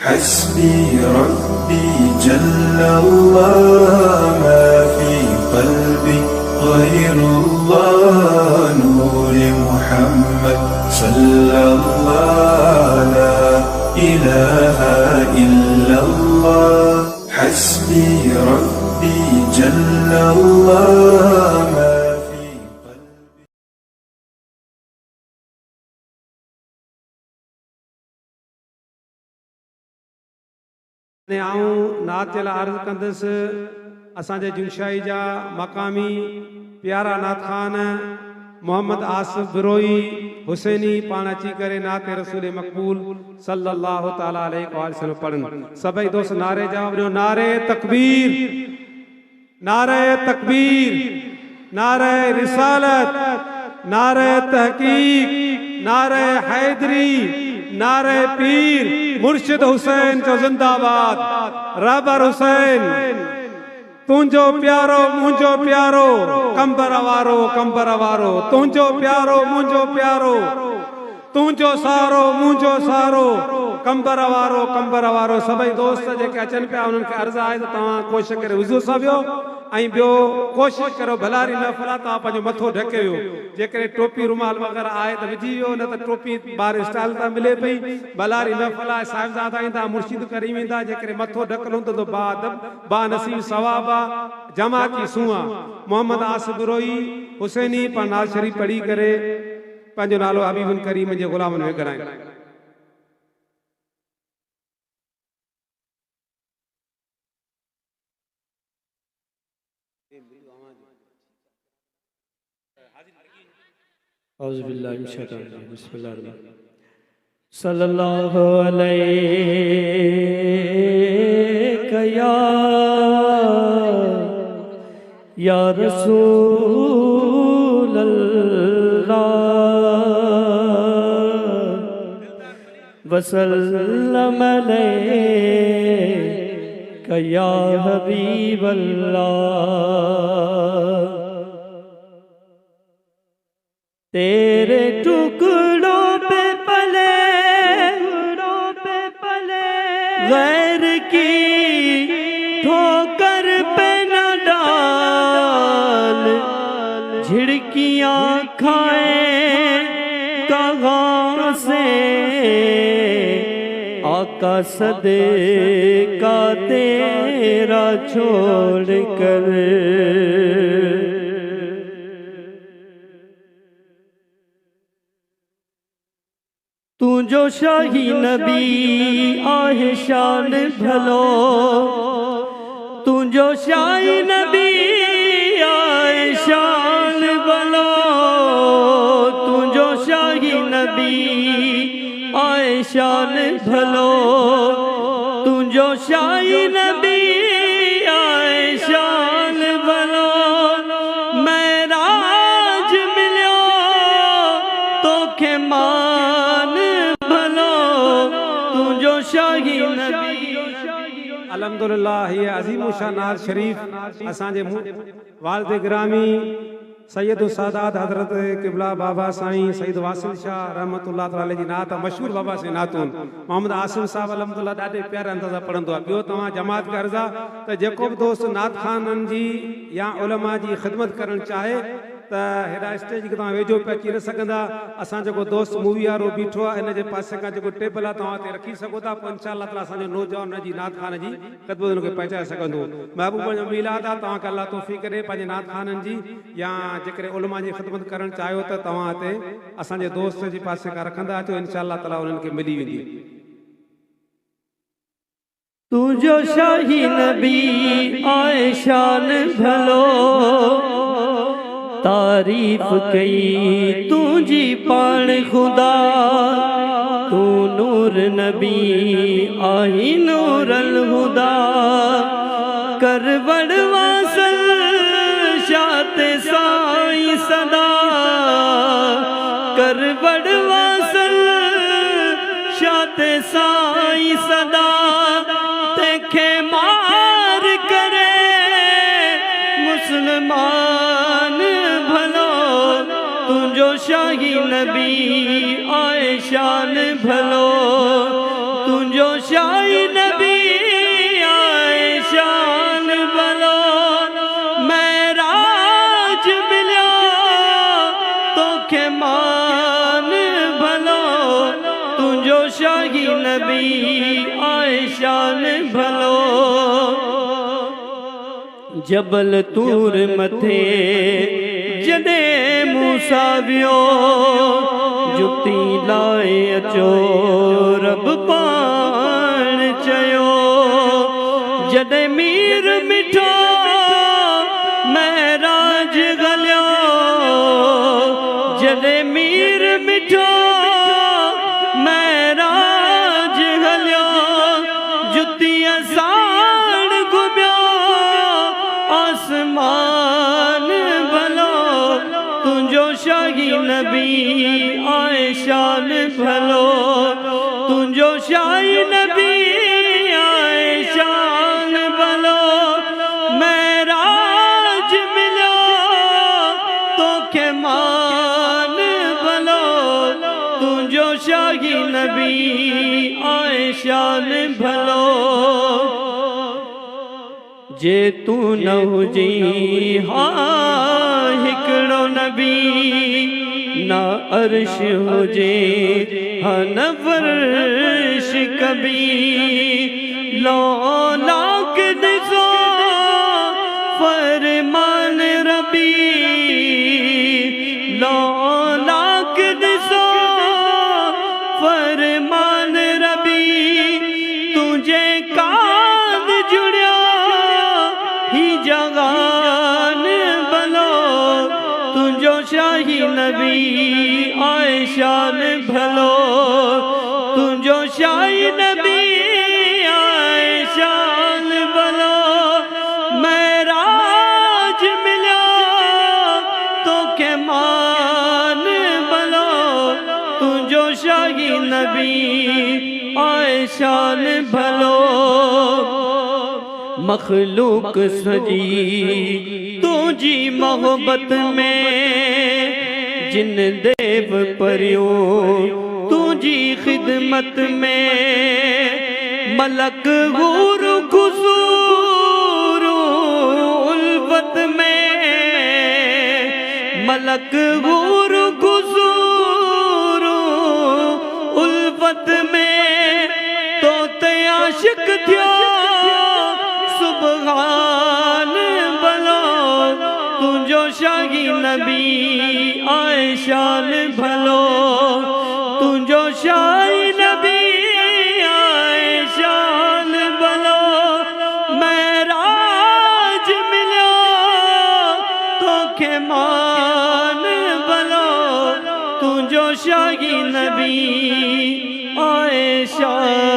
हस्बी रब्बी जल्लल्लाह मा फी क़ल्बी ग़ैरुल्लाह नूर मुहम्मद सल्लल्लाह ला इलाहा इल्लल्लाह हस्बी रब्बी जल्लल्लाह मा फी क़ल्बी। आऊं नात जे लाइ अर्ज़ कंदुसि असांजे जुमशाई जा मक़ामी प्यारा नात ख़ान मोहम्मद आसिफ बिरोई हुसैनी पाण अची करे नात रसूल मक़बूल सल्लल्लाहु ताला अलैहि वसल्लम पढ़नि। सभई दोस्त नारे जवाब ॾियो, नारे तकबीर, नारे तकबीर, नारे रिसालत, नारे तहकीक, नारे हैदरी, नारे पीर मुर्शिद हुसैन जो जिंदाबाद। रबर हुसैन तुंजो प्यारो मुंजो प्यारो कंबर वारो कंबर वारो, तुंजो प्यारो मुंजो प्यारो, तुंजो सारो मुंजो सारो कंबर वारो कंबर वारो। सभई दोस्त जेके अचनि पिया उन्हनि खे अर्ज़ु आहे त तव्हां कोशिशि करे वुज़ू सां वियो ऐं ॿियो कोशिशि करो भलारी न फला तव्हां पंहिंजो मथो ढके वियो। जेकॾहिं टोपी रुमाल वग़ैरह आहे त विझी वियो, न त टोपी ॿार स्टाइल तां मिले पई। भलारी न फला साहिबज़ादा ईंदा मुर्शिद करे वेंदा, जेकॾहिं मथो ढकल हूंदो त बा नसीब सवाब आहे जमात जी सूंह। मोहम्मद आसिफ बिरोई हुसैनी पाण नाज़ शरीफ़ पढ़ी करे पंहिंजो नालो हबीबुन करीम जे ग़ुलामनि में कराइनि। औज़ु बिल्लाहि मिनश शैतानिर रजीम। बिस्मिल्लाहिर रहमानिर रहीम। सल्लल्लाहु अलैहि या रसूल अल्लाह वसल्लम अलैका या हबीब अल्लाह। तेरे टुकड़ों पे पले गैर की ठोकर पे न डाल, झिड़कियां खाए कहाँ से आका सदका तेरा छोड़ कर। तू जो शाही नबी आहे शान भलो, तू जो शाही नबी आहे शान भलो, तू जो शाही नबी आहे शान भलो, तू जो शाही नबी आहे शान भलो। महराज मिलियो तोखे मान भलो, तू जो शाही नबी। अल्हम्दुलिल्लाह ये अज़ीम शान नाज़ शरीफ असांजे वालिद गिरामी सैयद सादात हज़रत क़िबला बाबा साईं सईद वासिल शाह रहमतुल्लाह तआला जी नात मशहूर बाबा से नातून मोहम्मद आसिम साहब अल्हम्दुलिल्लाह ॾाढे प्यारे अंदाज़ पढ़ंदो आहे। ॿियो तव्हां जमात खे अर्ज़ा त जेको बि दोस्त नात ख़ाननि जी या उलमा जी ख़िदमत करणु चाहे त हेॾा स्टेज के तव्हां वेझो पिया अची न सघंदा। असां जेको दोस्त मूवी वारो बीठो आहे इन जे पासे खां जेको टेबल आहे तव्हां ते रखी सघो था, पोइ इंशाअल्लाह ताला असांजो नौजवान जी नात ख़ान जी ख़िदमत हुनखे पहुचाए सघंदो। महबूब जो मीलाद आहे, तव्हांखे अल्लाह तौफ़ीक़ ॾे पंहिंजे नात ख़ाननि जी या जेकॾहिं उलमा जी ख़िदमत करणु चाहियो त तव्हां हिते असांजे दोस्त जे पासे खां रखंदा अचो, इंशाअल्लाह ताला उन्हनि खे मिली वेंदी। तू जो शाही नबी आए शान भलो, तारीफ कई तुझी पाण खुदा। तू नूर नबी आई नूर अल हुदा, कर वड़ वासल शाते साईं सदा, कर वड़ वासल शाते साईं सदा। देखे मार करे मुसलमान भलो, तुझो शाही नबी आए शान भलो, तुझो शाही नबी आए शान भलो महराज मिलिया तोखे मान भलो तुझो शाही नबी आए शान भलो जबल तूर मथे जडे मूसा वियो जुती लाए अचो रब पाण चयो जडे मीर मिठो महराज गलियो जडे मीर मिठो महराज गलियो जुती साण घुमियो आसमान भलो तुझो शाही नबी आए शान भलो तुझो शाही नबी आए शान भलो महराज मिलो तोखे मान भलो तुझो शाही नबी आए शान भलो जे तू न हुजी हाँ हिकड़ो नबी ना अर्श हुजे हाँ न फर्श कभी लो लाख दिसो फरमान रबी लो लाख दिसो फरमान रबी तुझे कान जुड़िया ही जगान भलो तुझो शाही नबी आए शान भलो तुझो शाही नबी आए शान भलो महराज मिलो तोखे मान भलो तुझो शाही नबी आए शान भलो मखलूक सजी तुझी मोहब्बत में जिन देव परियो तुझी खिदमत में मलक गुर खुसूर उल्फत में मलक गुर खुसूर उल्फत में तो ते आशिक थियो सुबहान भलो तुझो शाही नबी आए शान भलो तुझो शाही नबी आए शान भलो महराज मिलो तोखे मान भलो तुझो शाही नबी आए शान